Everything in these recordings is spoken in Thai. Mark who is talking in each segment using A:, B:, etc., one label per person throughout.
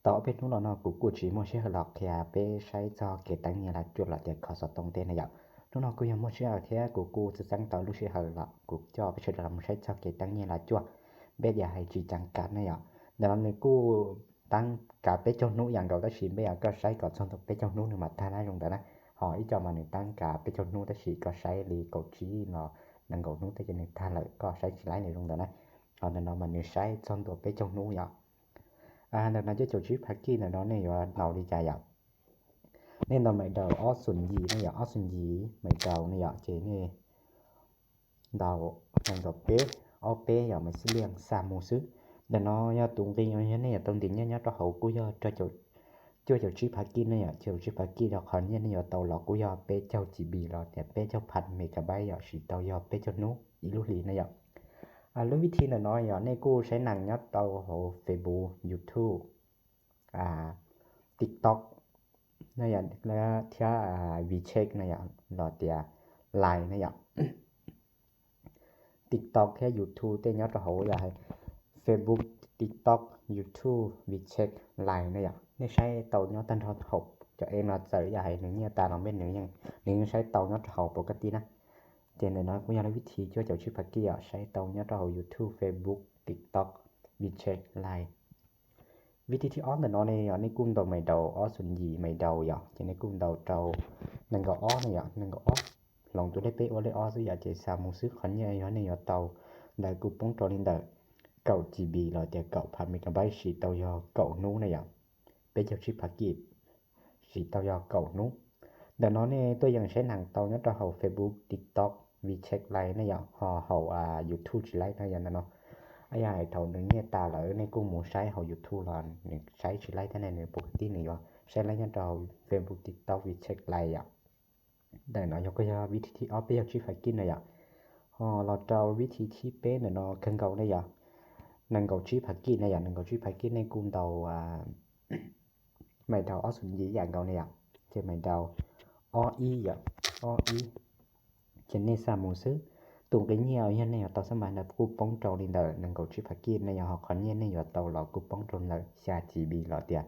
A: ต่อเพชรนู้นเนาะกูกูชีโมเชหลอกแค่ไปใช้จอเกตังเนี่ยละจุดละแต่ขอสตรงเตนเนี่ยนู้นเนาะกูยังโมเชเอาแท้กูจะสั่งต่อลูกชื่อหลอกกูจอไปชุดละใช้จอเกตังเนี่ยละจุดเบ็ดอย่าให้จีจังกันเนี่ยดังนั้นกูตั้งกะไปจนนู้อย่างเราได้ฉีไม่อยากก็ใช้ก่อนส่งไปจนนู้นมาทาได้ลงแต่นะหออีจอมา1ตั้งกะไปจนนู้ได้ฉีก็ใช้ลีกดจีเนาะนังกดนู้ได้จะ1ทาเลยก็ใช้สิไลในลงแต่นะเอาแต่เนาะมันใช้ส่งตัวไปจนนู้อย่างดังนั้นจะจดชื่อพักกี้นะเนาะเนี่ยว่าเราดีใจอย่างnên là mày đầu ó xuân gì này ó xuân gì mày đầu này chế này đầu thằng đầu bé ó bé giờ mày sẽ liền xa mù xứ để nó nha tung tin như này tung tin nhá cho hậu của giờ cho chưa cho chip haki này cho chip haki là khoản như này tàu lọ của giờ bé cho chỉ bị là để bé choพัน megabyte giờ chỉ tàu giờ bé cho nó ý lúc lý này lúc วิธีน่ะเนาะอย่างนี้กูใช้หนังยัดเตาโห Facebook YouTube TikTok นะอย่างแล้วที่WeChat นะอย่างรอเตีย Line นะอย่าง TikTok แค่ YouTube เตยัดโหอย่าง Facebook TikTok YouTube WeChat Line นะอย่างนี่ใช้เตายัดตันทอดจะเองมาใส่อย่างนึงเนี่ยตาเราเป็นนึงอย่างนึงใช้เตายัดโหปกตินะเจนน้อยกูยังวิธีช่วยเจ้าชื่อพักกี้ใช้เตายัดโห YouTube Facebook TikTok WeChat Line วิธีที่อ้อนแต่น้อยในกลุ่มเตาไม่เดาอ้อสุนยีไม่เดาอย่างจะในกลุ่มเตานั่นก็อ้อเนี่ยนั่นก็อ้อลองตัวได้เป๊ะว่าได้อ้อซื้ออยากจะสามมูซื้อขันเนี่ยในเตาได้กูป้องตัวนี้ได้9 GB แล้วแต่9,000 MB สีเตายอ9นู้นเนี่ยเป็นเจ้าชื่อพักกี้สีเตายอ9นู้นแต่น้อยเนี่ยตัวอย่างใช้หนังเตายัดโห Facebook TikTok WeChat Line เนี่ยเฮาYouTube Line เนี่ยเนาะai thầuนึงเนี่ยตาเลยในกูหมู่ใช้เฮา YouTube ลอนนี่ใช้สิไลท์ในปกตินี่ว่าใช้ไลท์ยันเรา Facebook TikTok WeChat Line ได้เนาะยกตัววิธีที่เอาไปชื่อฟักกินเนี่ยเราเจ้าวิธีที่เป็นเนาะคันเก่าเนี่ยนั่นก็ชื่อฟักกินเนี่ยนั่นก็ชื่อฟักกินในกลุ่มเตาไม่เดาอ้อสุนยีอย่างเก่าเนี่ยจะไม่เดาอ้ออีอ้ออีจะใน3หมู่ซื้อtụng cái nhiều như này tao xem bạn là coupon trâu lên đời nâng cầu chip packet này họ khoản như này tao là coupon trâu lời xa chỉ bị lọ tiền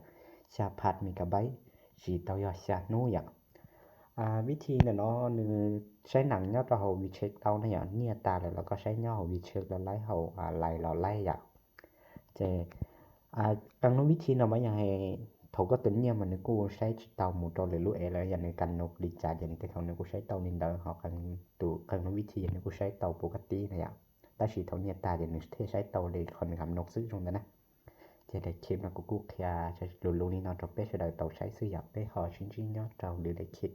A: xa phát megabyte chỉ tao do xa nô vậyวิธีเนี่ยเนาะใช้หนังเนี่ยเราวิเช็คเตาเนี่ยเนี่ยตาแล้วเราก็ใช้เนี่ยวิเช็คแล้วไล่เฮาไล่เราไล่อย่างจะกังวิธีเนาะมาอย่างให้เขาก็ตัวเนี่ยมันกูใช้เตาหมูตัวเลยรู้แล้วอย่างในกันนกดีจาอย่างแต่เขาเนี่ยกูใช้เตานินเดอร์เขากันวิธีอย่างนี้กูใช้เตาปกตินะอย่างแต่สิเท่าเนี่ยตาอย่างนึงที่ใช้เตาเลยคนทำนกซื้อตรงนั้นนะจะได้คลิปนะกูแค่จะรู้ๆนี่เนาะจบไปจะได้เตาใช้ซื้ออยากไปขอชิ้นๆเนาะเตาหรือได้คลิป